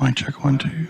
Mic check 1 2.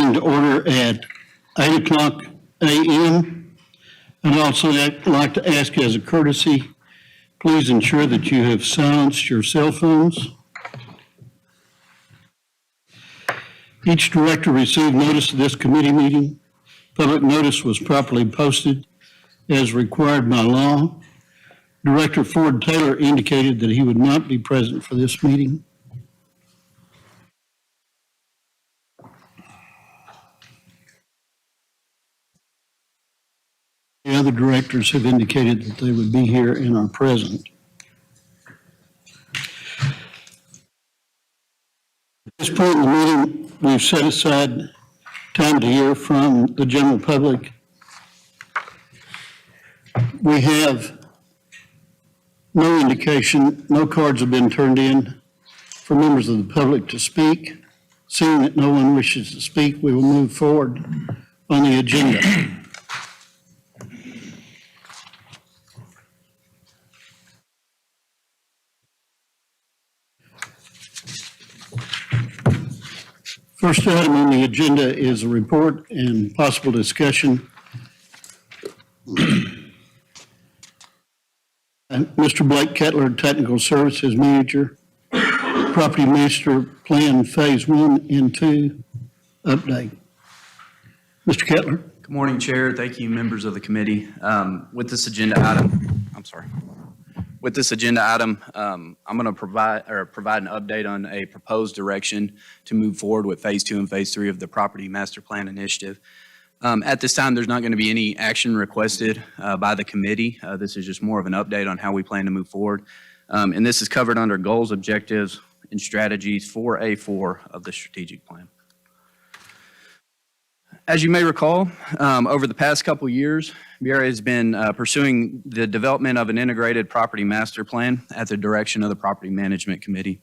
meeting to order at 8 o'clock a.m. I'd also like to ask as a courtesy, please ensure that you have silenced your cell phones. Each director received notice of this committee meeting. Public notice was properly posted as required by law. Director Ford Taylor indicated that he would not be present for this meeting. The other directors have indicated that they would be here and are present. At this point in the meeting, we've set aside time to hear from the general public. We have no indication, no cards have been turned in for members of the public to speak. Seeing that no one wishes to speak, we will move forward on the agenda. First item on the agenda is a report and possible discussion. Mr. Blake Kettler, Technical Services Manager, Property Master Plan Phase 1 and 2 update. Mr. Kettler. Good morning, Chair. Thank you, members of the committee. With this agenda item, I'm going to provide an update on a proposed direction to move forward with Phase 2 and Phase 3 of the Property Master Plan Initiative. At this time, there's not going to be any action requested by the committee. This is just more of an update on how we plan to move forward. And this is covered under goals, objectives, and strategies 4A4 of the strategic plan. As you may recall, over the past couple years, BRA has been pursuing the development of an integrated property master plan at the direction of the Property Management Committee.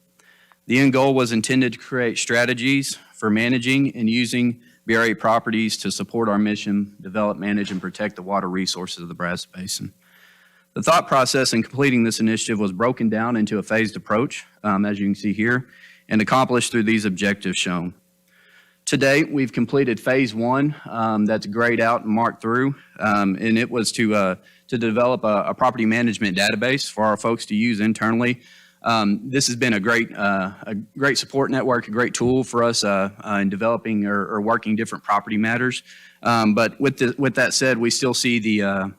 The end goal was intended to create strategies for managing and using BRA properties to support our mission, develop, manage, and protect the water resources of the Brazos Basin. The thought process in completing this initiative was broken down into a phased approach, as you can see here, and accomplished through these objectives shown. To date, we've completed Phase 1, that's grayed out and marked through, and it was to develop a property management database for our folks to use internally. This has been a great support network, a great tool for us in developing or working different property matters. But with that said, we still see the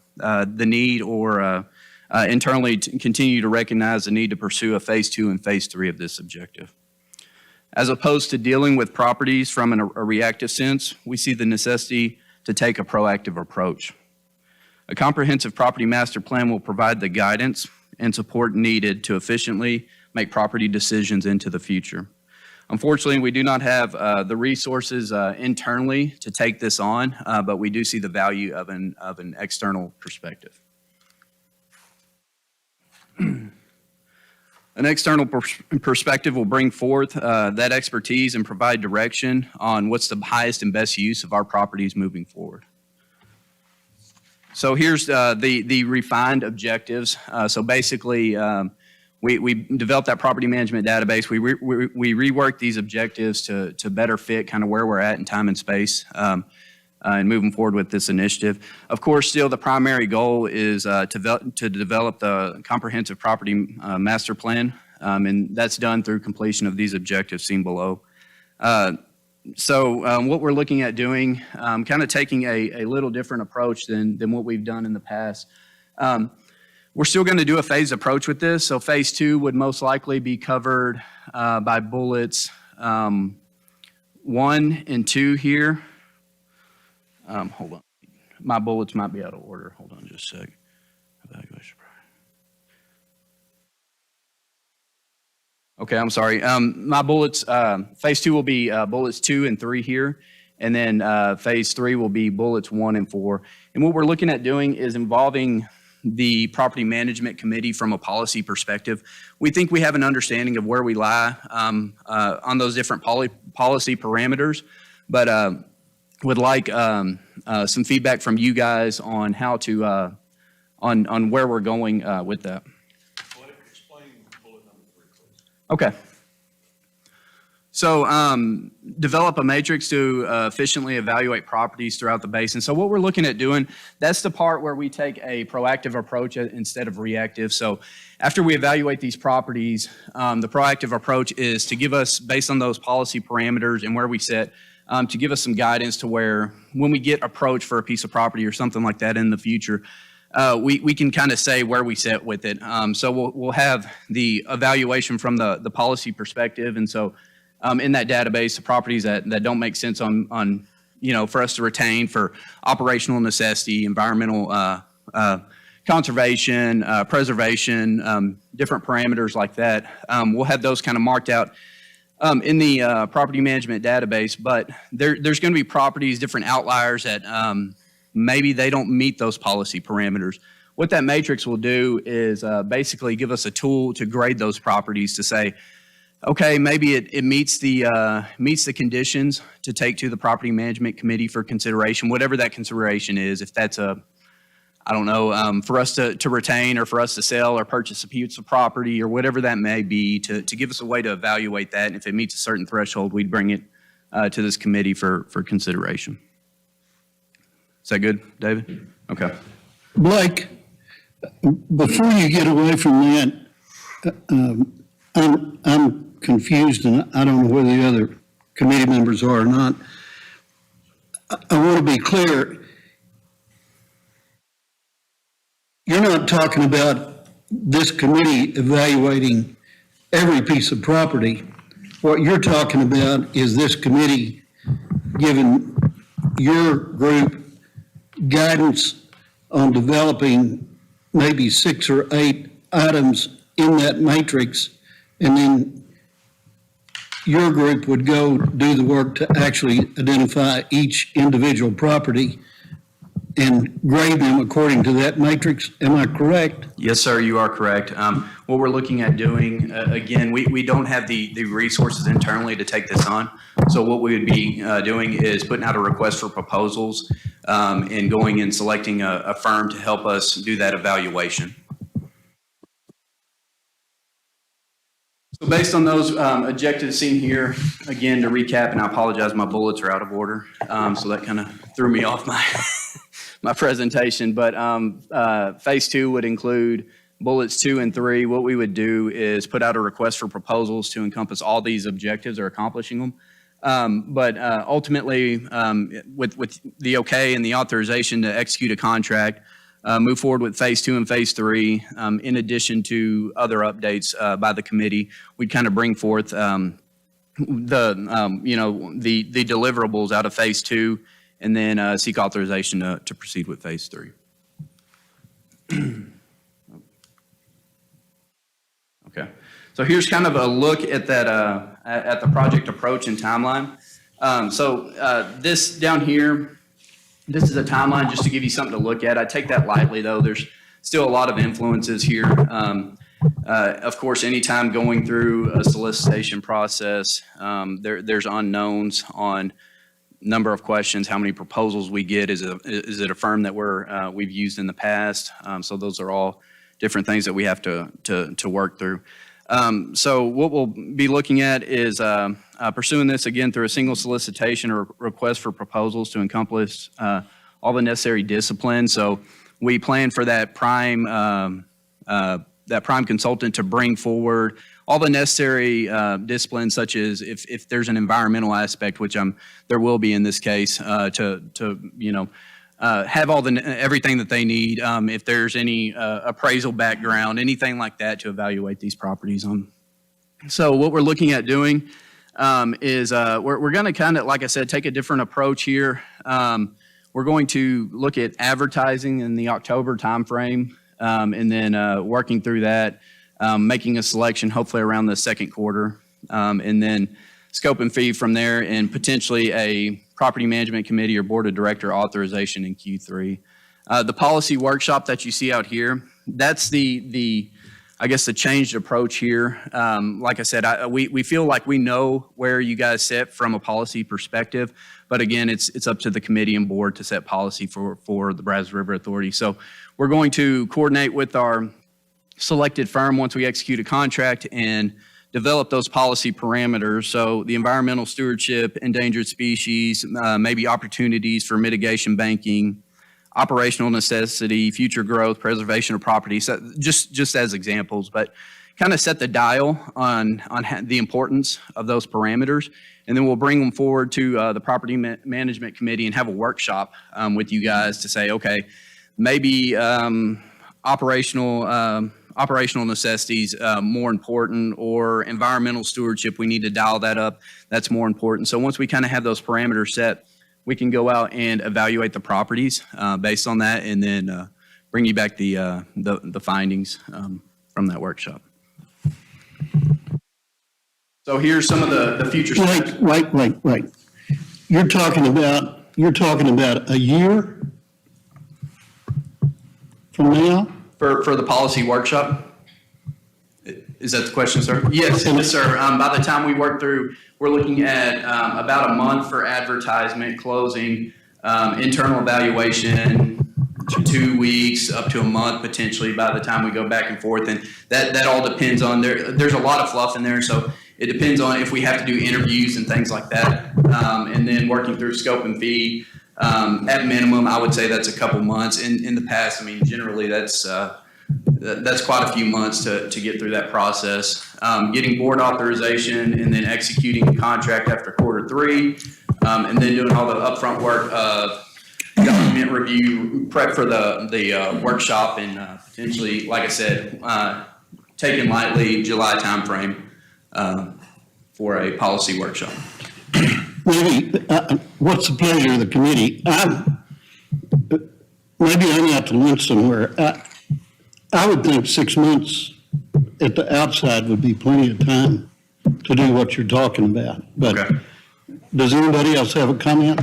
need or internally to continue to recognize the need to pursue a Phase 2 and Phase 3 of this objective. As opposed to dealing with properties from a reactive sense, we see the necessity to take a proactive approach. A comprehensive property master plan will provide the guidance and support needed to efficiently make property decisions into the future. Unfortunately, we do not have the resources internally to take this on, but we do see the value of an external perspective. An external perspective will bring forth that expertise and provide direction on what's the highest and best use of our properties moving forward. So here's the refined objectives. So basically, we developed that property management database. We reworked these objectives to better fit kind of where we're at in time and space and moving forward with this initiative. Of course, still the primary goal is to develop the comprehensive property master plan, and that's done through completion of these objectives seen below. So what we're looking at doing, kind of taking a little different approach than what we've done in the past. We're still going to do a phased approach with this. So Phase 2 would most likely be covered by bullets 1 and 2 here. Hold on. My bullets might be out of order. Hold on just a sec. Evaluation. Okay, I'm sorry. My bullets, Phase 2 will be bullets 2 and 3 here. And then Phase 3 will be bullets 1 and 4. And what we're looking at doing is involving the Property Management Committee from a policy perspective. We think we have an understanding of where we lie on those different policy parameters, but would like some feedback from you guys on how to, on where we're going with that. Explain bullet number 3, please. Okay. So develop a matrix to efficiently evaluate properties throughout the basin. So what we're looking at doing, that's the part where we take a proactive approach instead of reactive. So after we evaluate these properties, the proactive approach is to give us, based on those policy parameters and where we sit, to give us some guidance to where when we get approached for a piece of property or something like that in the future, we can kind of say where we sit with it. So we'll have the evaluation from the policy perspective. And so in that database, the properties that don't make sense on for us to retain for operational necessity, environmental conservation, preservation, different parameters like that. We'll have those kind of marked out in the property management database, but there's going to be properties, different outliers that maybe they don't meet those policy parameters. What that matrix will do is basically give us a tool to grade those properties to say, okay, maybe it meets the conditions to take to the property management committee for consideration, whatever that consideration is. If that's for us to retain or for us to sell or purchase a piece of property or whatever that may be, to give us a way to evaluate that. And if it meets a certain threshold, we'd bring it to this committee for consideration. Is that good, David? Okay. Blake, before you get away from that, I'm confused, and I don't know whether the other committee members are or not. I want to be clear. You're not talking about this committee evaluating every piece of property. What you're talking about is this committee giving your group guidance on developing maybe 6 or 8 items in that matrix, and then your group would go do the work to actually identify each individual property and grade them according to that matrix. Am I correct? Yes, sir, you are correct. What we're looking at doing, again, we don't have the resources internally to take this on. So what we would be doing is putting out a request for proposals and going and selecting a firm to help us do that evaluation. So based on those objectives seen here, again, to recap, and I apologize, my bullets are out of order. So that kind of threw me off my presentation, but phase 2 would include bullets 2 and 3. What we would do is put out a request for proposals to encompass all these objectives or accomplishing them. But ultimately, with the okay and the authorization to execute a contract, move forward with phase 2 and phase 3. In addition to other updates by the committee, we'd kind of bring forth the deliverables out of phase 2, and then seek authorization to proceed with phase 3. Okay, so here's kind of a look at that at the project approach and timeline. This down here, this is a timeline just to give you something to look at. I take that lightly, though. There's still a lot of influences here. Of course, anytime going through a solicitation process, there's unknowns on number of questions, how many proposals we get, is it a firm that we've used in the past? So those are all different things that we have to work through. So what we'll be looking at is pursuing this again through a single solicitation or request for proposals to encompass all the necessary disciplines. So we plan for that prime consultant to bring forward all the necessary disciplines, such as if there's an environmental aspect, which there will be in this case, to have all everything that they need. If there's any appraisal background, anything like that, to evaluate these properties on. So what we're looking at doing is we're going to kind of, like I said, take a different approach here. We're going to look at advertising in the October timeframe, and then working through that. Making a selection hopefully around the second quarter, and then scope and fee from there, and potentially a property management committee or board of director authorization in Q3. The policy workshop that you see out here, that's the changed approach here. Like I said, we feel like we know where you guys sit from a policy perspective, but again, it's up to the committee and board to set policy for the Brazos River Authority. So we're going to coordinate with our selected firm once we execute a contract and develop those policy parameters. So the environmental stewardship, endangered species, maybe opportunities for mitigation banking, operational necessity, future growth, preservation of property, so just as examples, but kind of set the dial on the importance of those parameters. And then we'll bring them forward to the Property Management Committee and have a workshop with you guys to say, okay, maybe operational necessities more important, or environmental stewardship, we need to dial that up. That's more important. So once we kind of have those parameters set, we can go out and evaluate the properties based on that, and then bring you back the findings from that workshop. So here's some of the future steps. Wait. You're talking about a year from now? For the policy workshop? Is that the question, sir? Yes, sir. By the time we work through, we're looking at about a month for advertisement, closing, internal evaluation, 2 weeks, up to a month potentially by the time we go back and forth. And that all depends on, there's a lot of fluff in there. So it depends on if we have to do interviews and things like that. And then working through scope and fee. At minimum, I would say that's a couple months. In the past, I mean, generally that's quite a few months to get through that process. Getting board authorization and then executing the contract after quarter 3, and then doing all the upfront work of document review, prep for the workshop, and potentially, like I said, taking lightly July timeframe for a policy workshop. Maybe, what's the pleasure of the committee? Maybe I'm out to lunch somewhere. I would think 6 months at the outside would be plenty of time to do what you're talking about. But Okay. Does anybody else have a comment?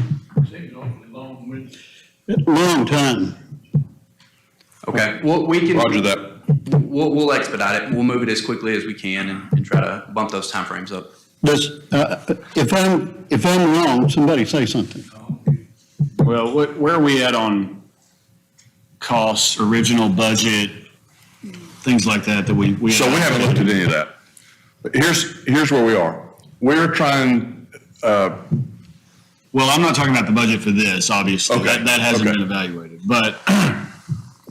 Long time. Okay. Well, we can. Roger that. We'll expedite it. We'll move it as quickly as we can and try to bump those timeframes up. If I'm wrong, somebody say something. Well, where are we at on costs, original budget, things like that we So we haven't looked at any of that. But here's where we are. We're trying, Well, I'm not talking about the budget for this, obviously. Okay. That hasn't Okay. been evaluated. But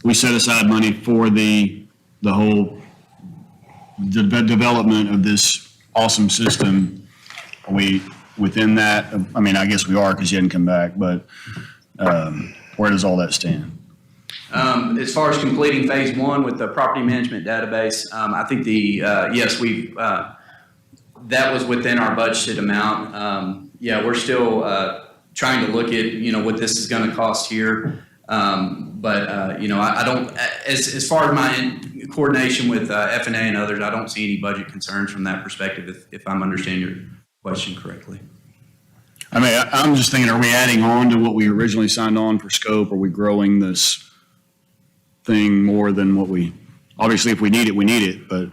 we set aside money for the whole development of this awesome system. Are we within that? I mean, I guess we are because you hadn't come back, but where does all that stand? As far as completing phase 1 with the property management database, I think yes, that was within our budgeted amount. Yeah, we're still trying to look at, what this is going to cost here. But I don't, as far as my coordination with F&A and others, I don't see any budget concerns from that perspective, if I'm understanding your question correctly. I mean, I'm just thinking, are we adding on to what we originally signed on for scope? Are we growing this thing more than what obviously if we need it, but.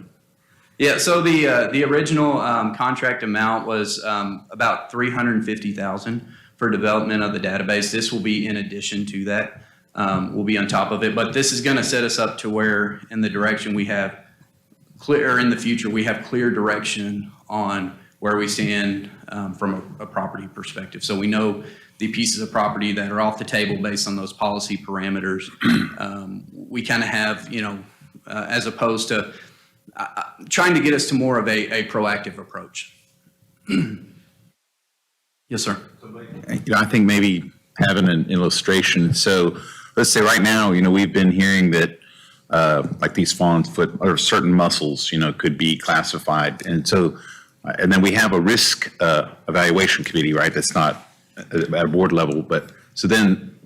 Yeah, so the original contract amount was about $350,000 for development of the database. This will be in addition to that. We'll be on top of it, but this is going to set us up to where in the direction we have clear, or in the future, we have clear direction on where we stand from a property perspective. So we know the pieces of property that are off the table based on those policy parameters. We kind of have, as opposed to trying to get us to more of a proactive approach. Yes, sir. I think maybe having an illustration. So let's say right now, we've been hearing that like these fawn's foot or certain mussels, could be classified. And so, and then we have a risk evaluation committee, right? That's not at a board level, but so then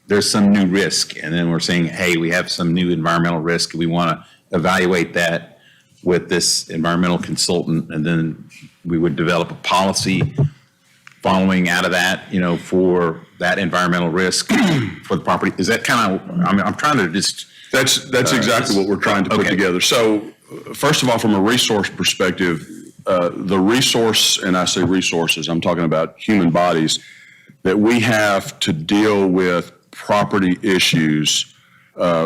there's some new risk. And then we're saying, hey, we have some new environmental risk. We want to evaluate that with this environmental consultant. And then we would develop a policy following out of that, for that environmental risk for the property. Is that kind of, I'm trying to just. that's exactly what we're trying to put Okay. together. So first of all, from a resource perspective, the resource, and I say resources, I'm talking about human bodies, that we have to deal with property issues,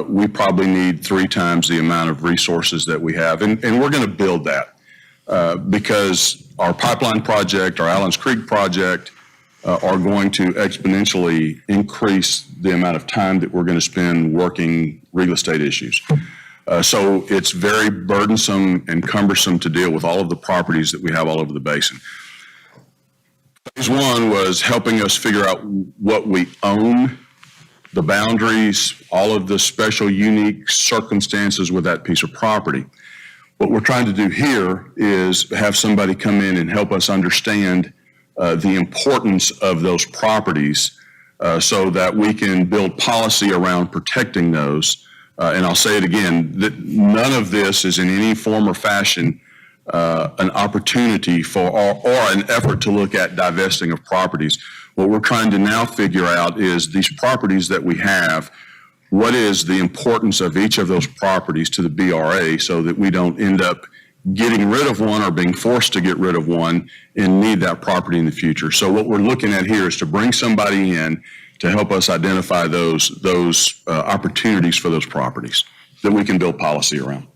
we probably need 3 times the amount of resources that we have. And we're going to build that. because our pipeline project, our Allens Creek project, are going to exponentially increase the amount of time that we're going to spend working real estate issues. So it's very burdensome and cumbersome to deal with all of the properties that we have all over the basin. Phase one was helping us figure out what we own, the boundaries, all of the special, unique circumstances with that piece of property. What we're trying to do here is have somebody come in and help us understand the importance of those properties so that we can build policy around protecting those. And I'll say it again, that none of this is in any form or fashion an opportunity for or an effort to look at divesting of properties. What we're trying to now figure out is these properties that we have, what is the importance of each of those properties to the BRA so that we don't end up getting rid of one or being forced to get rid of one and need that property in the future. So what we're looking at here is to bring somebody in to help us identify those opportunities for those properties that we can build policy around.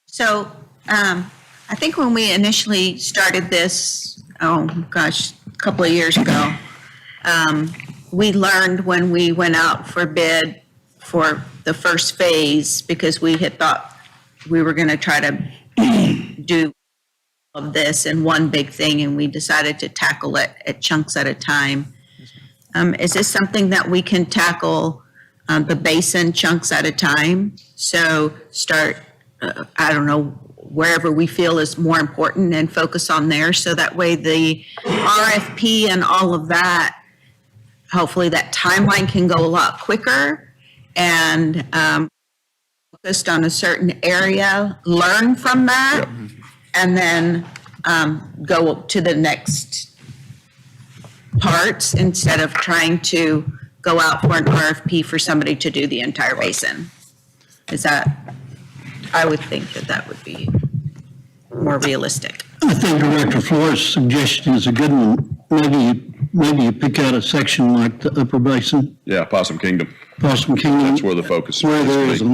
So I think when we initially started this, oh gosh, a couple of years ago, we learned when we went out for bid for the first phase, because we had thought we were going to try to do of this in one big thing, and we decided to tackle it at chunks at a time. Is this something that we can tackle the basin chunks at a time? So start, I don't know, wherever we feel is more important and focus on there, so that way the RFP and all of that, hopefully that timeline can go a lot quicker and focused on a certain area, learn from that, and then go to the next parts instead of trying to go out for an RFP for somebody to do the entire basin. Is that, I would think that that would be more realistic. I think Director Flores' suggestion is a good one. Maybe you pick out a section like the Upper Basin, Yeah, Possum Kingdom. Possum Kingdom. That's where the focus is. Where there's a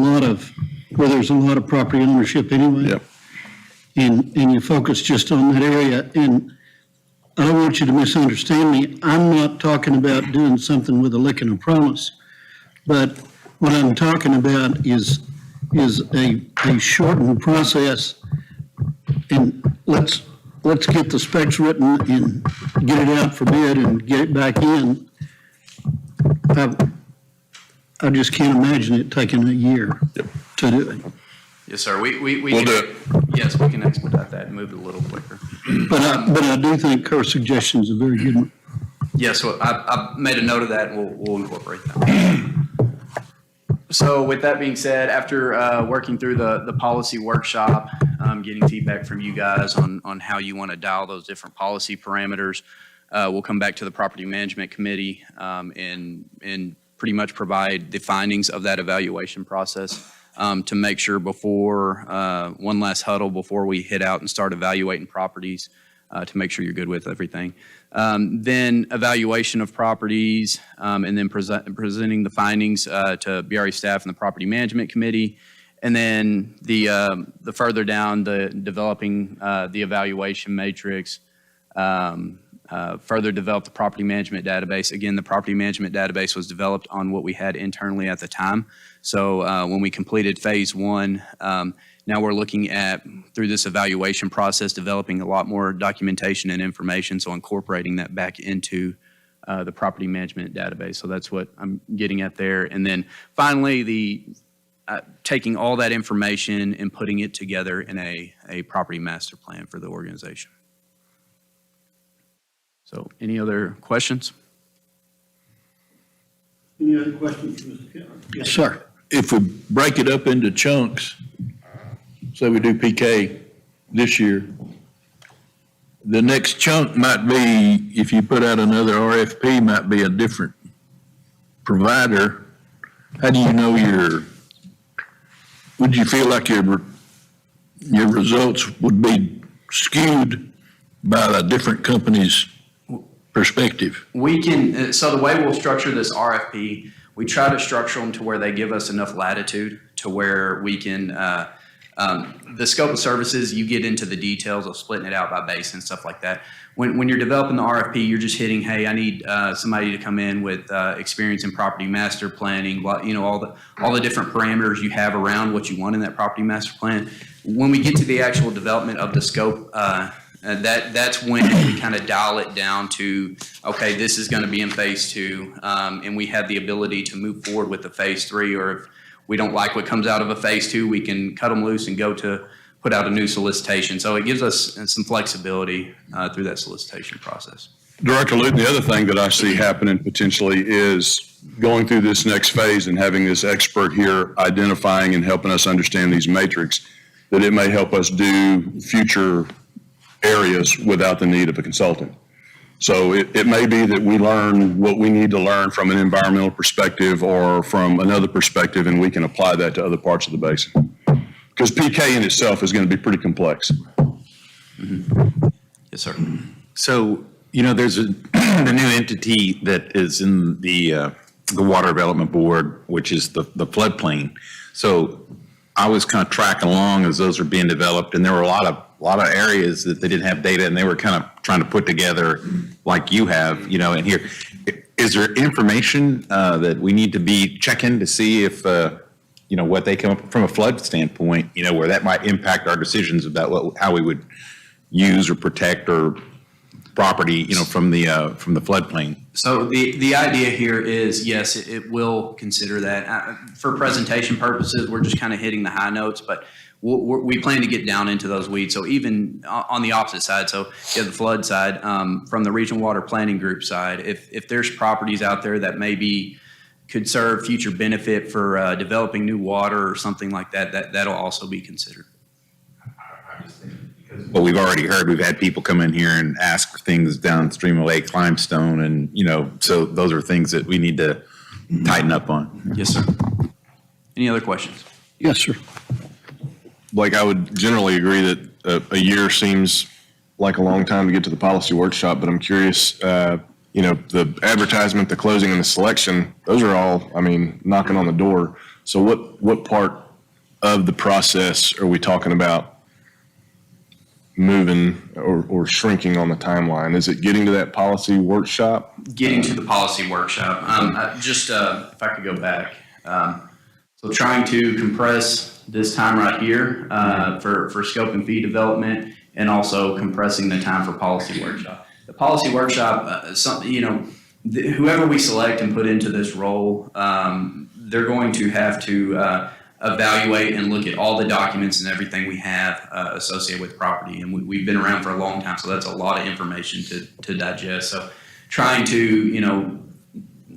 lot of property ownership anyway. Yep. And you focus just on that area. And I don't want you to misunderstand me. I'm not talking about doing something with a lick and a promise. But what I'm talking about is a shortened process. And let's get the specs written and get it out for bid and get it back in. I just can't imagine it taking a year to do it. Yes, sir. We'll do it. Yes, we can expedite that and move it a little quicker. But I do think her suggestion is a very good one. Yes, well, I made a note of that, and we'll incorporate that. So with that being said, after working through the policy workshop, getting feedback from you guys on how you want to dial those different policy parameters, we'll come back to the Property Management Committee and pretty much provide the findings of that evaluation process to make sure before, one last huddle before we hit out and start evaluating properties to make sure you're good with everything. Then evaluation of properties, and then presenting the findings to BRA staff and the Property Management Committee. And then the further down, the developing the evaluation matrix, further develop the property management database. Again, the property management database was developed on what we had internally at the time. So when we completed phase one, now we're looking at, through this evaluation process, developing a lot more documentation and information, so incorporating that back into the property management database. So that's what I'm getting at there. And then finally, taking all that information and putting it together in a property master plan for the organization. So any other questions? Any other questions, Mr. Keller? Yes, sir. If we break it up into chunks, say we do PK this year, the next chunk might be, if you put out another RFP, might be a different provider. How do you know would you feel like your results would be skewed by a different company's perspective? We can, so the way we'll structure this RFP, We try to structure them to where they give us enough latitude to where we can, the scope of services, you get into the details of splitting it out by basin and stuff like that. When you're developing the RFP, you're just hitting, hey, I need somebody to come in with experience in property master planning, all the different parameters you have around what you want in that property master plan. When we get to the actual development of the scope, that's when we kind of dial it down to, okay, this is going to be in phase 2, and we have the ability to move forward with the phase 3, or if we don't like what comes out of a phase 2, we can cut them loose and go to put out a new solicitation. So it gives us some flexibility through that solicitation process. Director Luton, the other thing that I see happening potentially is going through this next phase and having this expert here identifying and helping us understand these matrix, that it may help us do future areas without the need of a consultant. So it may be that we learn what we need to learn from an environmental perspective or from another perspective, and we can apply that to other parts of the basin. Because PK in itself is going to be pretty complex. Yes, sir. So, there's the new entity that is in the Water Development Board, which is the floodplain. So I was kind of tracking along as those were being developed, and there were a lot of areas that they didn't have data, and they were kind of trying to put together like you have, in here. Is there information that we need to be checking to see if, what they come up from a flood standpoint, where that might impact our decisions about how we would use or protect or property, from the floodplain? So the idea here is, yes, it will consider that. For presentation purposes, we're just kind of hitting the high notes, but we plan to get down into those weeds. So even on the opposite side, so you have the flood side, from the Regional Water Planning Group side, if there's properties out there that maybe could serve future benefit for developing new water or something like that, that'll also be considered. Well, we've already heard, we've had people come in here and ask things downstream of Lake Limestone, and, so those are things that we need to tighten up on. Yes, sir. Any other questions? Yes, sir. Blake, I would generally agree that a year seems like a long time to get to the policy workshop, but I'm curious, the advertisement, the closing, and the selection, those are all, knocking on the door. So what part of the process are we talking about moving or shrinking on the timeline? Is it getting to that policy workshop? Getting to the policy workshop. If I could go back. So trying to compress this time right here for scope and fee development, and also compressing the time for policy workshop. The policy workshop, whoever we select and put into this role, they're going to have to evaluate and look at all the documents and everything we have associated with property. And we've been around for a long time, so that's a lot of information to digest. So trying to,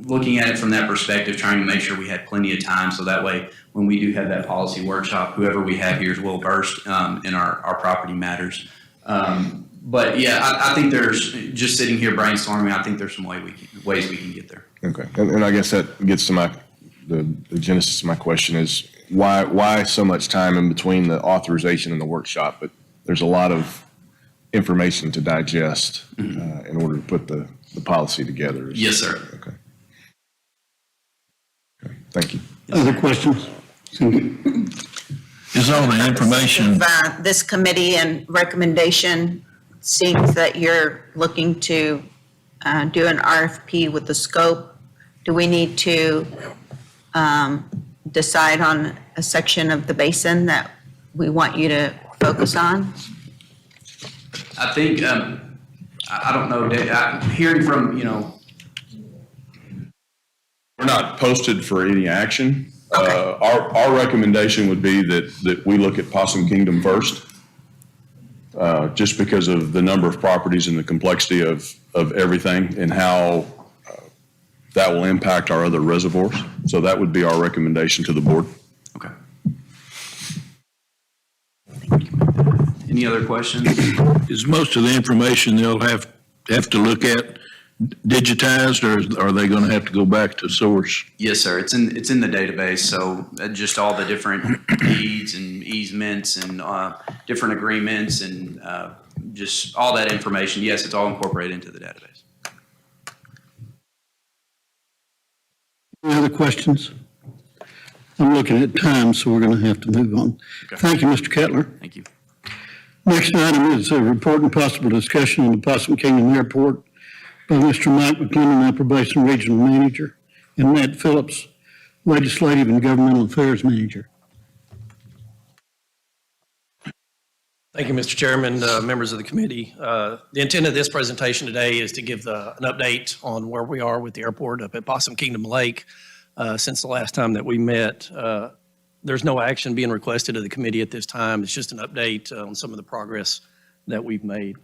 looking at it from that perspective, trying to make sure we had plenty of time, so that way when we do have that policy workshop, whoever we have here is well versed in our property matters. But yeah, I think there's, just sitting here brainstorming, I think there's some ways we can get there. Okay, and I guess that gets to the genesis of my question is why so much time in between the authorization and the workshop? But there's a lot of information to digest in order to put the policy together. Yes, sir. Okay. Thank you. Other questions? Is all the information, This committee and recommendation seems that you're looking to do an RFP with the scope. Do we need to decide on a section of the basin that we want you to focus on? I think, I don't know, hearing from, We're not posted for any action. Okay. Our recommendation would be that we look at Possum Kingdom first, just because of the number of properties and the complexity of everything and how that will impact our other reservoirs. So that would be our recommendation to the board. okay. Any other questions? is most of the information they'll have to look at digitized, or are they going to have to go back to source? Yes, sir. It's in the database. So just all the different deeds and easements and different agreements and just all that information. Yes, it's all incorporated into the database. Any other questions? I'm looking at time, so we're going to have to move on. Thank you, Mr. Kettler. Thank you. Next item is a report and possible discussion on the Possum Kingdom Airport by Mr. Mike McClendon, Upper Basin Regional Manager, and Matt Phillips, Legislative and Governmental Affairs Manager. Thank you, Mr. Chairman, members of the committee. The intent of this presentation today is to give an update on where we are with the airport up at Possum Kingdom Lake. Since the last time that we met, there's no action being requested of the committee at this time. It's just an update on some of the progress that we've made.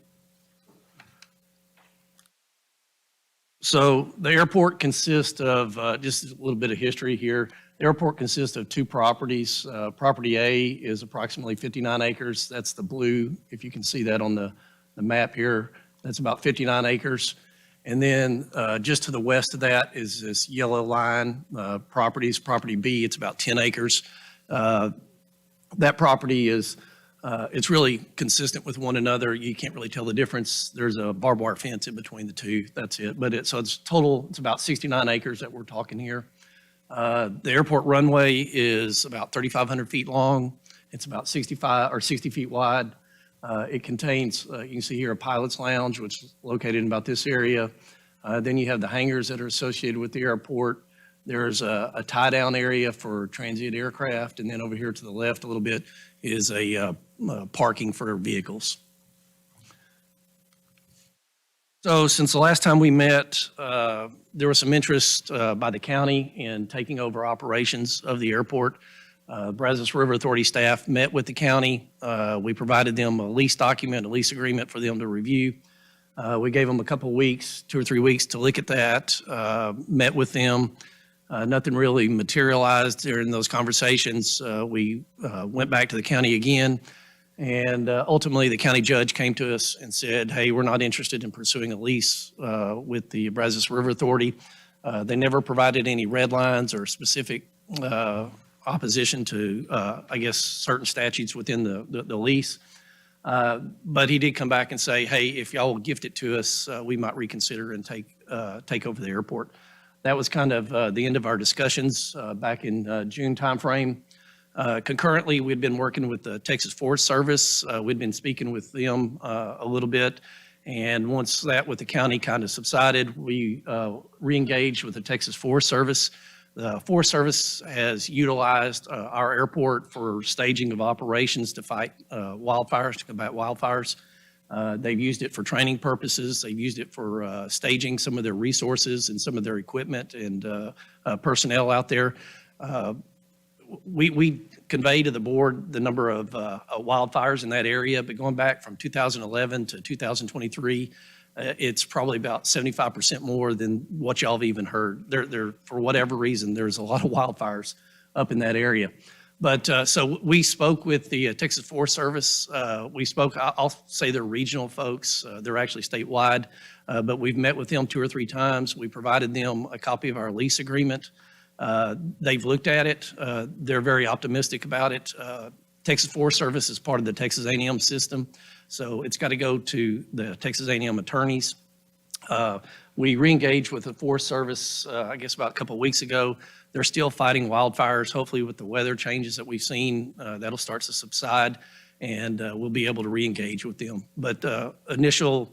So the airport consists of, just a little bit of history here. The airport consists of two properties. Property A is approximately 59 acres. That's the blue, if you can see that on the map here. That's about 59 acres. And then just to the west of that is this yellow line properties. Property B, it's about 10 acres. That property is, it's really consistent with one another. You can't really tell the difference. There's a barbed wire fence in between the two. That's it. But so it's total, it's about 69 acres that we're talking here. The airport runway is about 3,500 feet long. It's about 65 or 60 feet wide. It contains, you can see here, a pilot's lounge, which is located in about this area. Then you have the hangars that are associated with the airport. There's a tie-down area for transient aircraft. And then over here to the left a little bit is a parking for vehicles. So since the last time we met, there was some interest by the county in taking over operations of the airport. Brazos River Authority staff met with the county. We provided them a lease document, a lease agreement for them to review. We gave them a couple of weeks, 2 or 3 weeks to look at that, met with them. Nothing really materialized during those conversations. We went back to the county again, and ultimately the county judge came to us and said, hey, we're not interested in pursuing a lease with the Brazos River Authority. They never provided any red lines or specific opposition to, I guess, certain statutes within the lease. But he did come back and say, hey, if y'all will gift it to us, we might reconsider and take over the airport. That was kind of the end of our discussions back in June timeframe. Concurrently, we'd been working with the Texas Forest Service. We'd been speaking with them a little bit. And once that with the county kind of subsided, we re-engaged with the Texas Forest Service. The Forest Service has utilized our airport for staging of operations to fight wildfires, to combat wildfires. They've used it for training purposes. They've used it for staging some of their resources and some of their equipment and personnel out there. We convey to the board the number of wildfires in that area, but going back from 2011 to 2023, it's probably about 75% more than what y'all have even heard. There, for whatever reason, there's a lot of wildfires up in that area. But so we spoke with the Texas Forest Service. We spoke, I'll say they're regional folks. They're actually statewide, but we've met with them 2 or 3 times. We provided them a copy of our lease agreement. They've looked at it. They're very optimistic about it. Texas Forest Service is part of the Texas A&M system, so it's got to go to the Texas A&M attorneys. We re-engaged with the Forest Service, I guess about a couple of weeks ago. They're still fighting wildfires. Hopefully with the weather changes that we've seen, that'll start to subside and we'll be able to re-engage with them. But initial,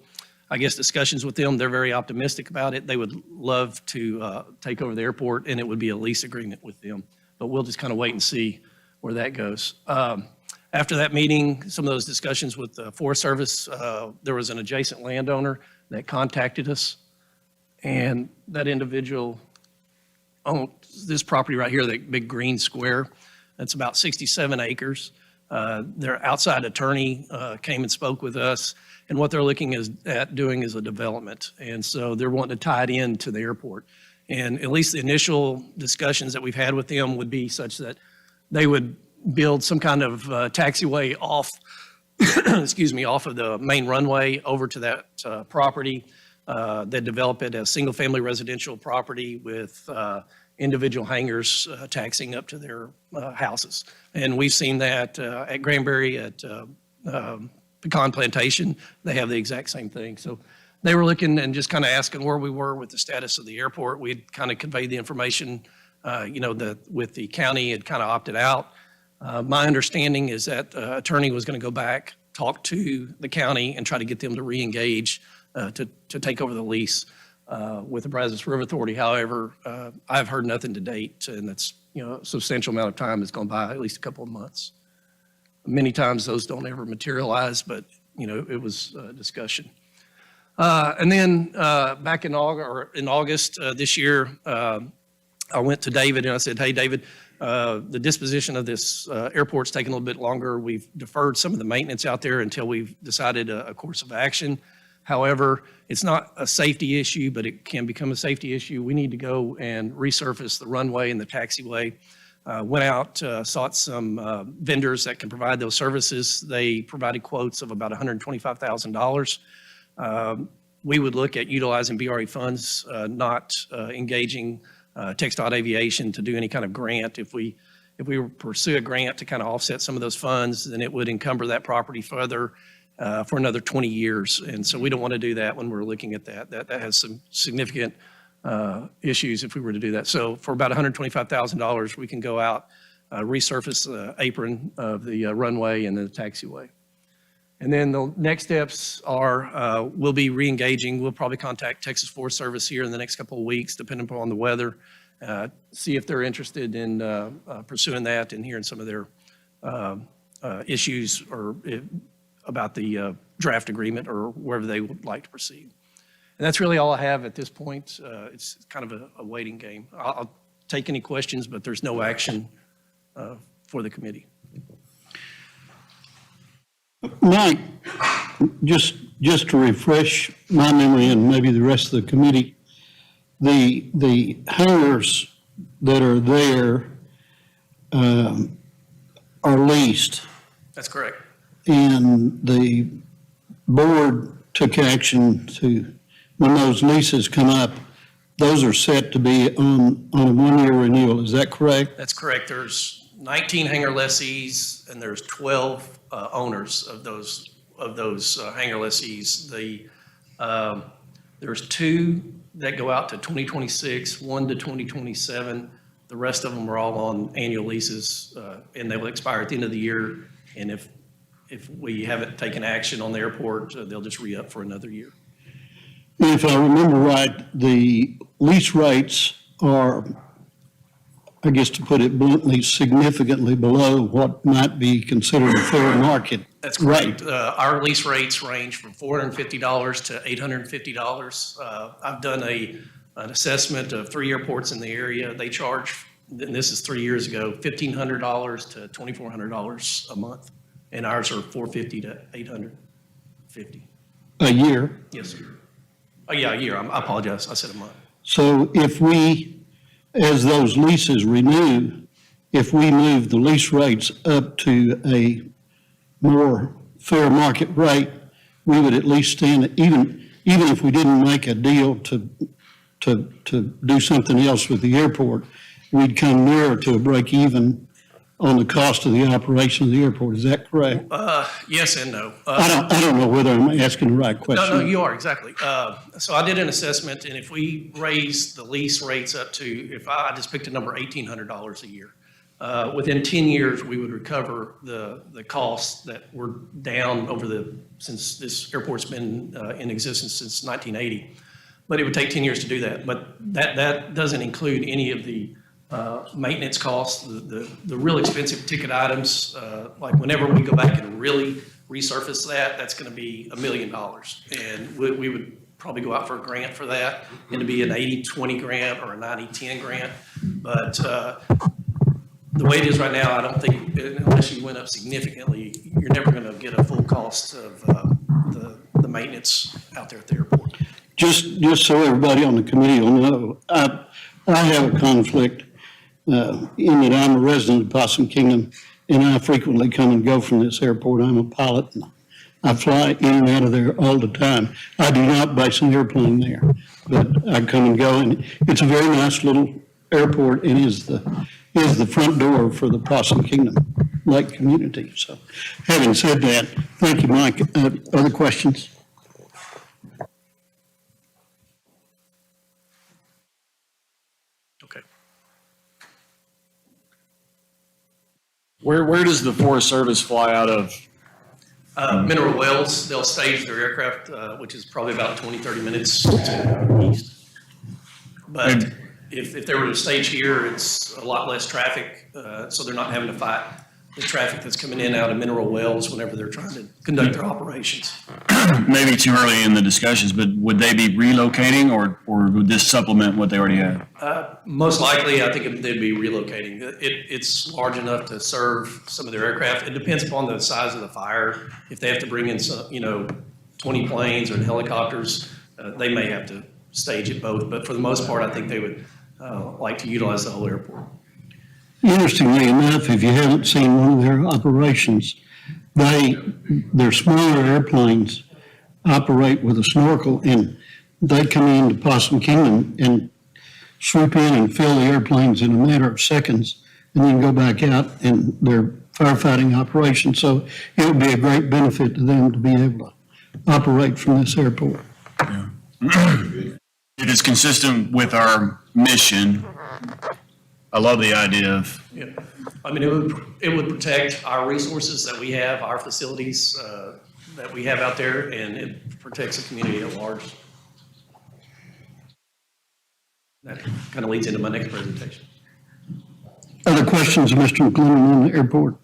I guess, discussions with them, they're very optimistic about it. They would love to take over the airport and it would be a lease agreement with them. But we'll just kind of wait and see where that goes. After that meeting, some of those discussions with the Forest Service, there was an adjacent landowner that contacted us. And that individual owned this property right here, that big green square. That's about 67 acres. Their outside attorney came and spoke with us. And what they're looking at doing is a development. And so they're wanting to tie it into the airport. And at least the initial discussions that we've had with them would be such that they would build some kind of taxiway off, excuse me, off of the main runway over to that property. They develop it as single-family residential property with individual hangars taxiing up to their houses. And we've seen that at Granbury, at Pecan Plantation. They have the exact same thing. So they were looking and just kind of asking where we were with the status of the airport. We'd kind of conveyed the information with the county had kind of opted out. My understanding is that attorney was going to go back, talk to the county, and try to get them to reengage to take over the lease with the Brazos River Authority. However, I've heard nothing to date, and that's, a substantial amount of time has gone by, at least a couple of months. Many times those don't ever materialize, but, it was a discussion. And then back in August this year, I went to David and I said, hey, David, the disposition of this airport's taking a little bit longer. We've deferred some of the maintenance out there until we've decided a course of action. However, it's not a safety issue, but it can become a safety issue. We need to go and resurface the runway and the taxiway. Went out, sought some vendors that can provide those services. They provided quotes of about $125,000. We would look at utilizing BRE funds, not engaging TxDOT Aviation to do any kind of grant. If we pursue a grant to kind of offset some of those funds, then it would encumber that property further for another 20 years. And so we don't want to do that when we're looking at that. That has some significant issues if we were to do that. So for about $125,000, we can go out, resurface the apron of the runway and the taxiway. And then the next steps are we'll be re-engaging. We'll probably contact Texas Forest Service here in the next couple of weeks, depending upon the weather, see if they're interested in pursuing that and hearing some of their issues about the draft agreement or wherever they would like to proceed. And that's really all I have at this point. It's kind of a waiting game. I'll take any questions, but there's no action for the committee. Mike, just to refresh my memory and maybe the rest of the committee, the hangars that are there are leased, That's correct. and the board took action to, when those leases come up, those are set to be on a one-year renewal. Is that correct? That's correct. There's 19 hangar lessees and there's 12 owners of those hangar lessees. There's 2 that go out to 2026, 1 to 2027. The rest of them are all on annual leases, and they will expire at the end of the year. And if we haven't taken action on the airport, they'll just re-up for another year. If I remember right, the lease rates are, I guess to put it bluntly, significantly below what might be considered a fair market. That's correct. Our lease rates range from $450 to $850. I've done an assessment of 3 airports in the area. They charge, and this is 3 years ago, $1,500 to $2,400 a month. And ours are $450 to $850. A year. Yes, sir. Oh, yeah, a year. I apologize. I said a month. So if we, as those leases renew, if we move the lease rates up to a more fair market rate, we would at least stand, even if we didn't make a deal to do something else with the airport, we'd come nearer to a break even on the cost of the operation of the airport. Is that correct? Yes and no. I don't know whether I'm asking the right question. No, you are, exactly. So I did an assessment, and if we raise the lease rates up to, if I just picked a number, $1,800 a year, within 10 years, we would recover the costs that were down since this airport's been in existence since 1980. But it would take 10 years to do that. But that doesn't include any of the maintenance costs, the real expensive ticket items. Like whenever we go back and really resurface that's going to be $1 million. And we would probably go out for a grant for that. It'd be an 80-20 grant or a 90-10 grant. But the way it is right now, I don't think, unless you went up significantly, you're never going to get a full cost of the maintenance out there at the airport. Just so everybody on the committee will know, I have a conflict in that I'm a resident of Possum Kingdom, and I frequently come and go from this airport. I'm a pilot, and I fly in and out of there all the time. I do not base an airplane there, but I come and go, and it's a very nice little airport, and is the front door for the Possum Kingdom Lake community. So having said that, thank you, Mike. Other questions? Okay. Where does the Forest Service fly out of? Mineral Wells, they'll stage their aircraft, which is probably about 20, 30 minutes to the east. But if they were to stage here, it's a lot less traffic, so they're not having to fight the traffic that's coming in out of Mineral Wells whenever they're trying to conduct their operations. Maybe too early in the discussions, but would they be relocating or would this supplement what they already have? Most likely, I think they'd be relocating. It's large enough to serve some of their aircraft. It depends upon the size of the fire. If they have to bring in some, 20 planes or helicopters, they may have to stage it both. But for the most part, I think they would like to utilize the whole airport. Interestingly enough, if you haven't seen one of their operations, their smaller airplanes operate with a snorkel, and they come into Possum Kingdom and swoop in and fill the airplanes in a matter of seconds, and then go back out in their firefighting operation. So it would be a great benefit to them to be able to operate from this airport. It is consistent with our mission. I love the idea of, Yeah, I mean, it would protect our resources that we have, our facilities that we have out there, and it protects the community at large. That kind of leads into my next presentation. Other questions of Mr. McClellan on the airport?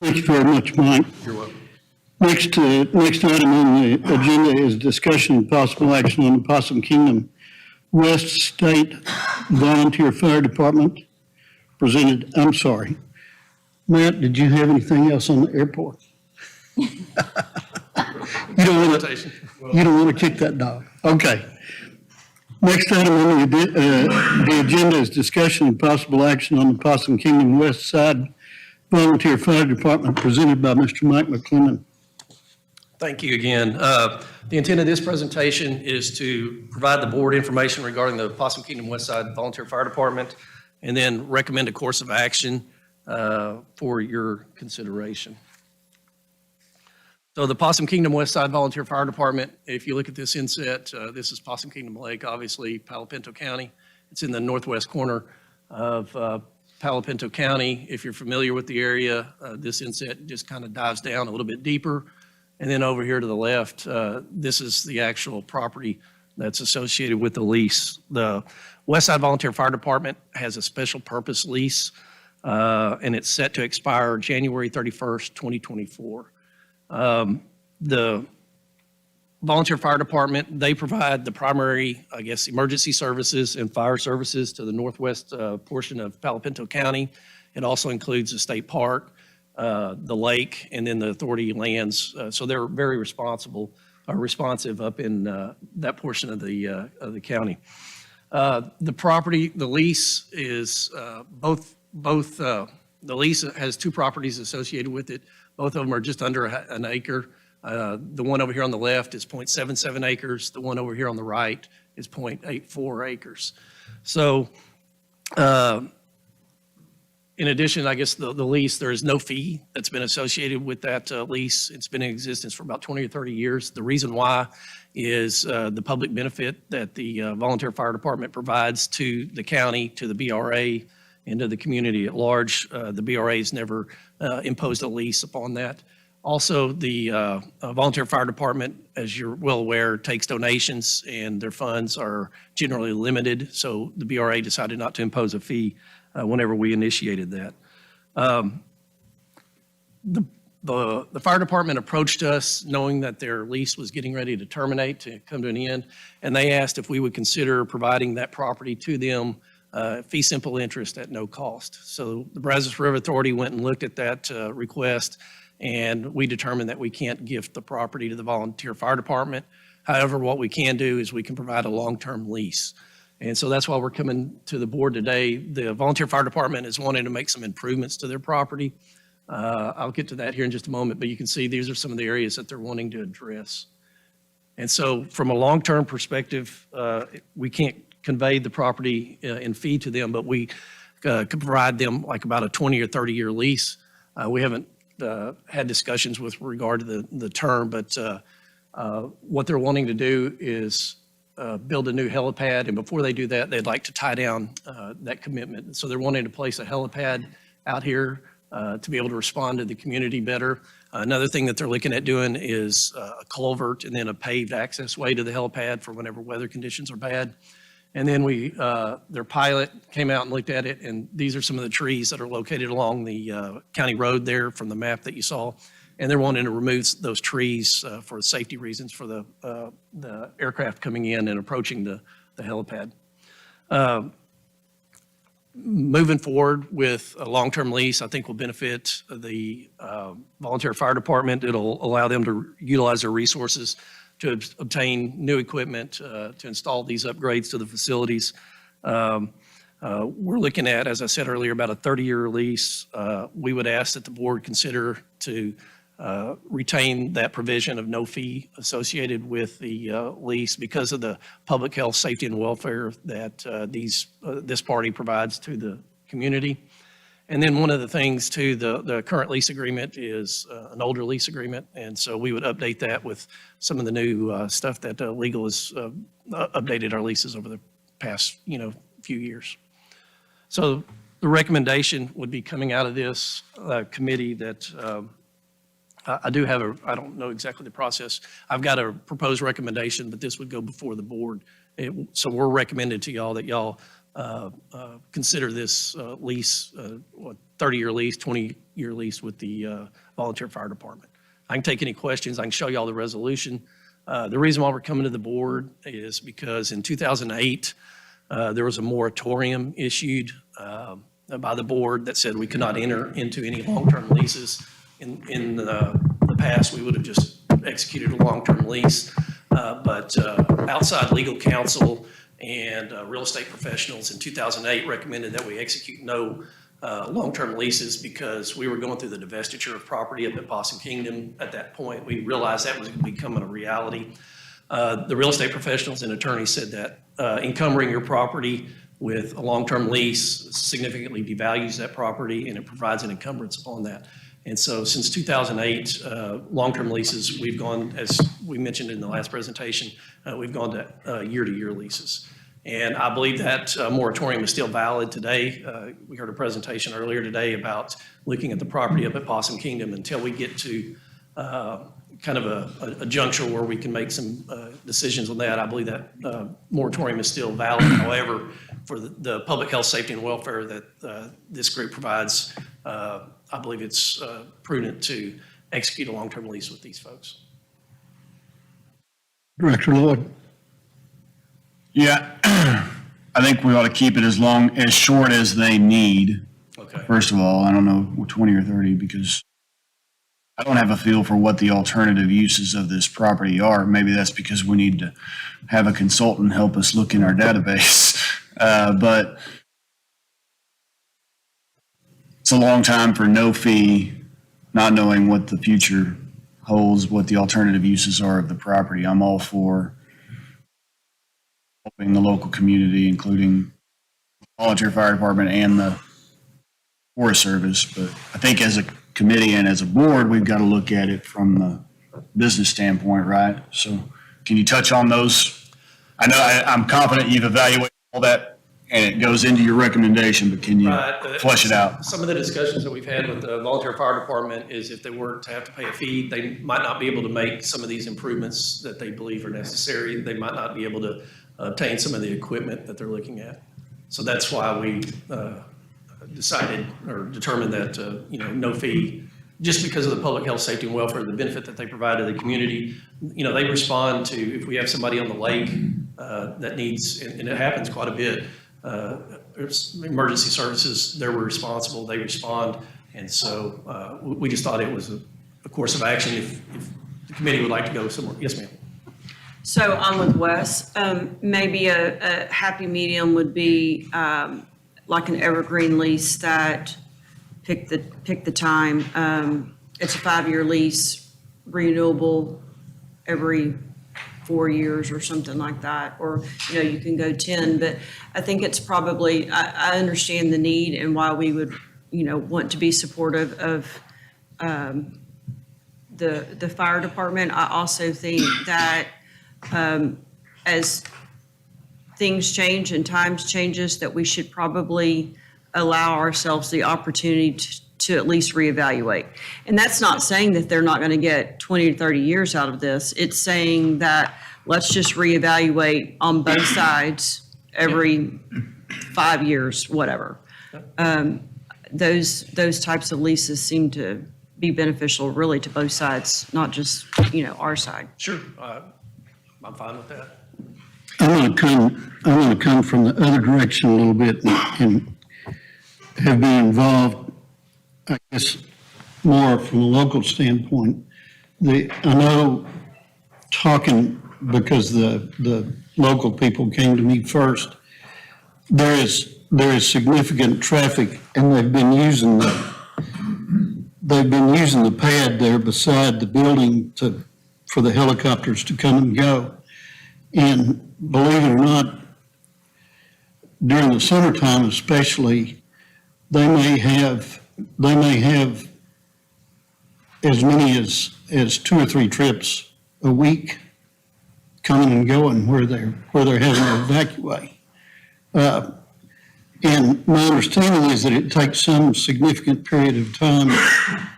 Thank you very much, Mike. You're welcome. Next item on the agenda is discussion and possible action on the Possum Kingdom West State Volunteer Fire Department presented, I'm sorry. Matt, did you have anything else on the airport? You don't want to kick that dog. Okay. Next item on the agenda is discussion and possible action on the Possum Kingdom West Side Volunteer Fire Department presented by Mr. Mike McClellan. Thank you again. The intent of this presentation is to provide the board information regarding the Possum Kingdom West Side Volunteer Fire Department, and then recommend a course of action for your consideration. So the Possum Kingdom West Side Volunteer Fire Department, if you look at this inset, this is Possum Kingdom Lake, obviously Palo Pinto County. It's in the northwest corner of Palo Pinto County. If you're familiar with the area, this inset just kind of dives down a little bit deeper. And then over here to the left, this is the actual property that's associated with the lease. The West Side Volunteer Fire Department has a special purpose lease, and it's set to expire January 31st, 2024. The Volunteer Fire Department, they provide the primary, emergency services and fire services to the northwest portion of Palo Pinto County. It also includes the state park, the lake, and then the authority lands. So they're very responsive up in that portion of the county. The property, the lease is the lease has two properties associated with it. Both of them are just under an acre. The one over here on the left is 0.77 acres. The one over here on the right is 0.84 acres. So in addition, the lease, there is no fee that's been associated with that lease. It's been in existence for about 20 or 30 years. The reason why is the public benefit that the Volunteer Fire Department provides to the county, to the BRA, and to the community at large. The BRA has never imposed a lease upon that. Also, the Volunteer Fire Department, as you're well aware, takes donations, and their funds are generally limited. So the BRA decided not to impose a fee whenever we initiated that. The fire department approached us knowing that their lease was getting ready to terminate, to come to an end, and they asked if we would consider providing that property to them fee simple interest at no cost. So the Brazos River Authority went and looked at that request, and we determined that we can't gift the property to the Volunteer Fire Department. However, what we can do is we can provide a long-term lease. And so that's why we're coming to the board today. The Volunteer Fire Department is wanting to make some improvements to their property. I'll get to that here in just a moment, but you can see these are some of the areas that they're wanting to address. And so from a long-term perspective, we can't convey the property in fee to them, but we could provide them like about a 20 or 30-year lease. We haven't had discussions with regard to the term, but what they're wanting to do is build a new helipad, and before they do that, they'd like to tie down that commitment. So they're wanting to place a helipad out here to be able to respond to the community better. Another thing that they're looking at doing is a culvert and then a paved access way to the helipad for whenever weather conditions are bad. And then their pilot came out and looked at it, and these are some of the trees that are located along the county road there from the map that you saw. And they're wanting to remove those trees for safety reasons for the aircraft coming in and approaching the helipad. Moving forward with a long-term lease, I think will benefit the volunteer fire department. It'll allow them to utilize their resources to obtain new equipment, to install these upgrades to the facilities. We're looking at, as I said earlier, about a 30-year lease. We would ask that the board consider to retain that provision of no fee associated with the lease because of the public health, safety, and welfare that this party provides to the community. And then one of the things too, the current lease agreement is an older lease agreement, and so we would update that with some of the new stuff that legal has updated our leases over the past few years. So the recommendation would be coming out of this committee that I do have I don't know exactly the process. I've got a proposed recommendation, but this would go before the board. So we're recommended to y'all that y'all consider this lease, 30-year lease, 20-year lease with the volunteer fire department. I can take any questions. I can show y'all the resolution. The reason why we're coming to the board is because in 2008, there was a moratorium issued by the board that said we could not enter into any long-term leases. In the past, we would have just executed a long-term lease, but outside legal counsel and real estate professionals in 2008 recommended that we execute no long-term leases because we were going through the divestiture of property up at Possum Kingdom. At that point, we realized that was becoming a reality. The real estate professionals and attorneys said that encumbering your property with a long-term lease significantly devalues that property and it provides an encumbrance upon that. And so since 2008, long-term leases, we've gone, as we mentioned in the last presentation, we've gone to year-to-year leases. And I believe that moratorium is still valid today. We heard a presentation earlier today about looking at the property up at Possum Kingdom until we get to kind of a juncture where we can make some decisions on that. I believe that moratorium is still valid. However, for the public health, safety, and welfare that this group provides, I believe it's prudent to execute a long-term lease with these folks. Director Lloyd. Yeah, I think we ought to keep it as short as they need. Okay. First of all, I don't know, 20 or 30, because I don't have a feel for what the alternative uses of this property are. Maybe that's because we need to have a consultant help us look in our database. But it's a long time for no fee, not knowing what the future holds, what the alternative uses are of the property. I'm all for helping the local community, including volunteer fire department and the Forest Service. But I think as a committee and as a board, we've got to look at it from the business standpoint, right? So can you touch on those? I know I'm confident you've evaluated all that and it goes into your recommendation, but can you flesh it out? Some of the discussions that we've had with the volunteer fire department is if they were to have to pay a fee, they might not be able to make some of these improvements that they believe are necessary. They might not be able to obtain some of the equipment that they're looking at. So that's why we decided or determined that, no fee, just because of the public health, safety, and welfare, the benefit that they provide to the community. They respond to, if we have somebody on the lake that needs, and it happens quite a bit, emergency services, they're responsible, they respond. And so we just thought it was a course of action if the committee would like to go somewhere. Yes, ma'am. So I'm with Wes. Maybe a happy medium would be like an evergreen lease that pick the time. It's a 5-year lease, renewable every 4 years or something like that. Or, you can go 10, but I think it's probably, I understand the need and why we would, want to be supportive of the fire department. I also think that as things change and times changes, that we should probably allow ourselves the opportunity to at least reevaluate. And that's not saying that they're not going to get 20 to 30 years out of this. It's saying that let's just reevaluate on both sides every 5 years, whatever. Those types of leases seem to be beneficial really to both sides, not just, our side. Sure, I'm fine with that. I'm going to come from the other direction a little bit and have been involved, I guess, more from a local standpoint. I know talking, because the local people came to me first, there is significant traffic, and they've been using the pad there beside the building for the helicopters to come and go. And believe it or not, during the summertime especially, they may have as many as 2 or 3 trips a week coming and going where they're having to evacuate. And my understanding is that it takes some significant period of time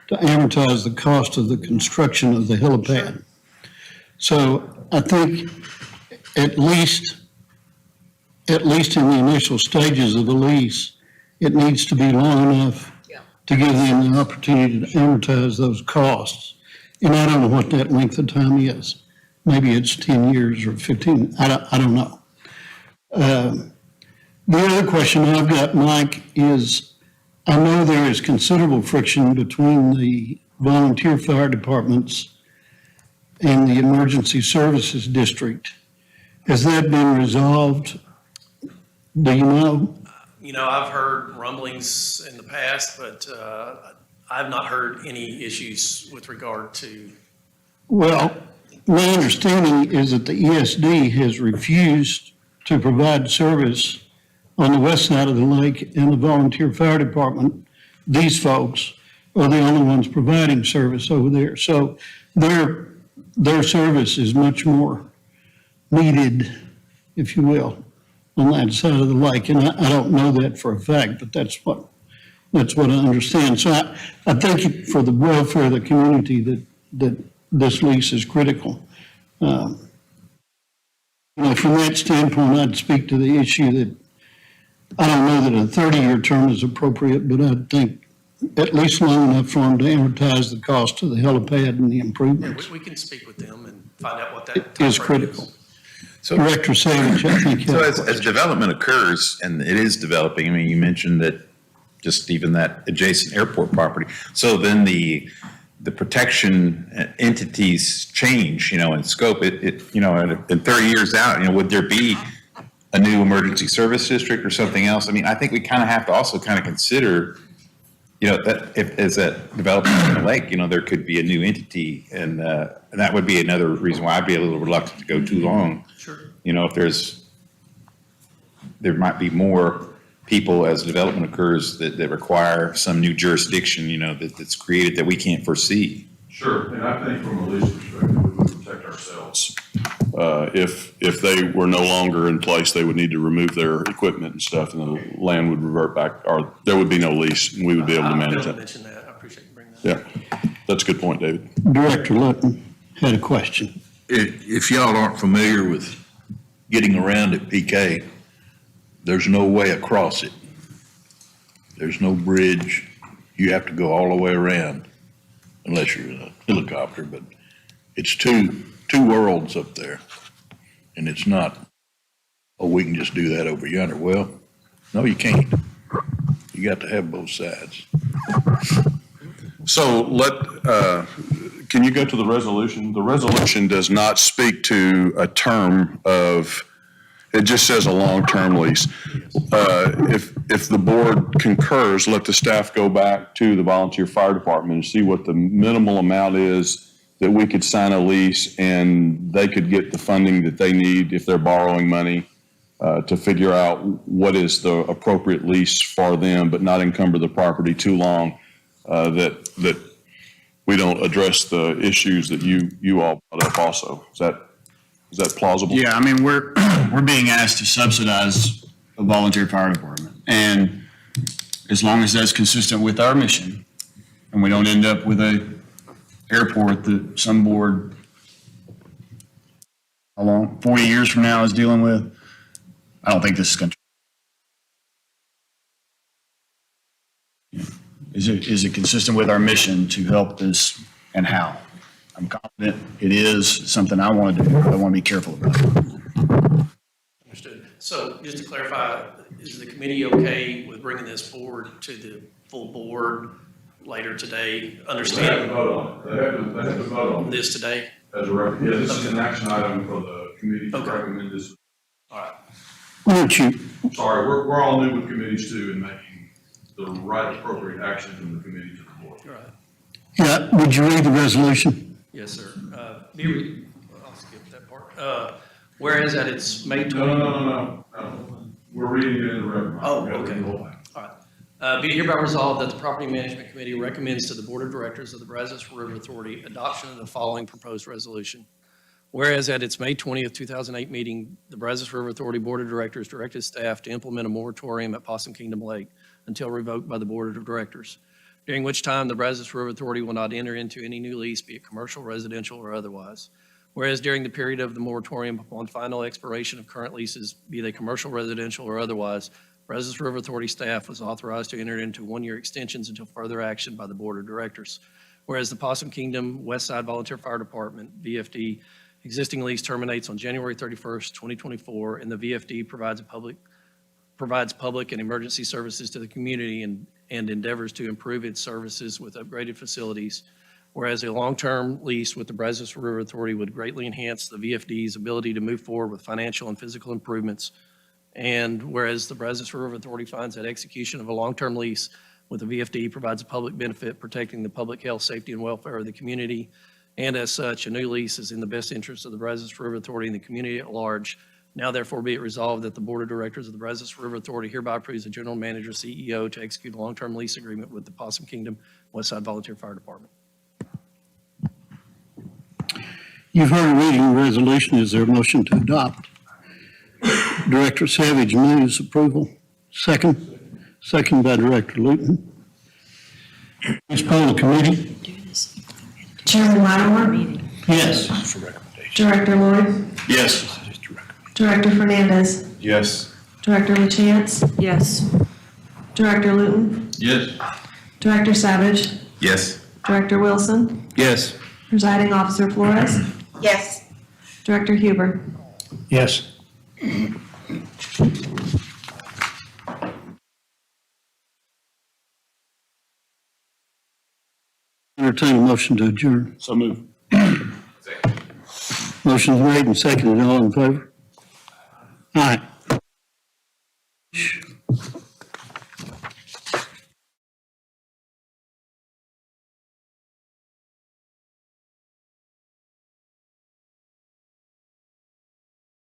to amortize the cost of the construction of the helipad. So I think at least in the initial stages of the lease, it needs to be long enough to give them the opportunity to amortize those costs. And I don't know what that length of time is. Maybe it's 10 years or 15, I don't know. The other question I've got, Mike, is I know there is considerable friction between the volunteer fire departments and the emergency services district. Has that been resolved? Do you know? I've heard rumblings in the past, but I've not heard any issues with regard to. Well, my understanding is that the ESD has refused to provide service on the west side of the lake, and the volunteer fire department, these folks are the only ones providing service over there. So their service is much more needed, if you will, on that side of the lake. And I don't know that for a fact, but that's what I understand. So I think for the welfare of the community that this lease is critical. From that standpoint, I'd speak to the issue that I don't know that a 30-year term is appropriate, but I think at least long enough for them to amortize the cost of the helipad and the Yeah, improvements we can speak with them and find out what that is timeframe critical. So, Director Savage, I think. so as development occurs, and it is developing, I mean, you mentioned that just even that adjacent airport property. So then the protection entities change, in scope. In 30 years out, would there be a new emergency service district or something else? I mean, I think we kind of have to also kind of consider, that if as that development in the lake, there could be a new entity, and that would be another reason why I'd be a little reluctant to go too long. Sure. If there might be more people as development occurs that require some new jurisdiction, that's created that we can't foresee. Sure, and I think from a lease perspective, we would protect ourselves. If they were no longer in place, they would need to remove their equipment and stuff, and the land would revert back, or there would be no lease, and we would be able to manage I that. mentioned that. I appreciate you bringing that up. Yeah, that's a good point, David. Director Lutton had a question. If y'all aren't familiar with getting around at PK, there's no way across it. There's no bridge. You have to go all the way around unless you're in a helicopter, but it's two worlds up there. And it's not, we can just do that over yonder. Well, no, you can't. You got to have both sides. So can you go to the resolution? The resolution does not speak to a term of, it just says a long-term lease. If the board concurs, let the staff go back to the volunteer fire department and see what the minimal amount is that we could sign a lease, and they could get the funding that they need if they're borrowing money to figure out what is the appropriate lease for them, but not encumber the property too long, that we don't address the issues that you all brought up also. Is that plausible? Yeah, I mean, we're being asked to subsidize a volunteer fire department. And as long as that's consistent with our mission, and we don't end up with a airport that some board, how long, 40 years from now is dealing with, I don't think this is going to. Is it consistent with our mission to help this, and how? I'm confident it is something I want to do, but I want to be careful about it. Understood. So just to clarify, is the committee okay with bringing this forward to the full board later today? They have to Understanding vote on it. They have to vote on it this today? as a, yeah, this is an action item for the committee to Okay. recommend this. All right. Why don't you, Sorry, we're all new with committees too and making the right appropriate action from the committee to the board. All right. yeah, would you read the resolution? Yes, sir. I'll skip that part. Whereas at its May 20. No. We're reading it in the record. Oh, okay. All right. Be it hereby resolved that the Property Management Committee recommends to the Board of Directors of the Brazos River Authority adoption of the following proposed resolution. Whereas at its May 20th, 2008 meeting, the Brazos River Authority Board of Directors directed staff to implement a moratorium at Possum Kingdom Lake until revoked by the Board of Directors, during which time the Brazos River Authority will not enter into any new lease, be it commercial, residential, or otherwise. Whereas during the period of the moratorium upon final expiration of current leases, be they commercial, residential, or otherwise, Brazos River Authority staff was authorized to enter into one-year extensions until further action by the Board of Directors. Whereas the Possum Kingdom West Side Volunteer Fire Department, VFD, existing lease terminates on January 31st, 2024, and the VFD provides public and emergency services to the community and endeavors to improve its services with upgraded facilities. Whereas a long-term lease with the Brazos River Authority would greatly enhance the VFD's ability to move forward with financial and physical improvements. And whereas the Brazos River Authority finds that execution of a long-term lease with the VFD provides a public benefit protecting the public health, safety, and welfare of the community. And as such, a new lease is in the best interest of the Brazos River Authority and the community at large. Now therefore be it resolved that the Board of Directors of the Brazos River Authority hereby approves the General Manager, CEO, to execute a long-term lease agreement with the Possum Kingdom Westside Volunteer Fire Department. You've heard a reading of the resolution. Is there a motion to adopt? Director Savage moves approval. Second by Director Luton. Please poll the committee. Chairman Lattimore? Yes. Director Lloyd? Yes. Director Fernandez? Yes. Director LaChance? Yes. Director Luton? Yes. Director Savage? Yes. Director Wilson? Yes. Presiding Officer Flores? Yes. Director Huber? Yes. Entertain a motion to adjourn. So move. Motion's made and seconded. All in favor? Aye.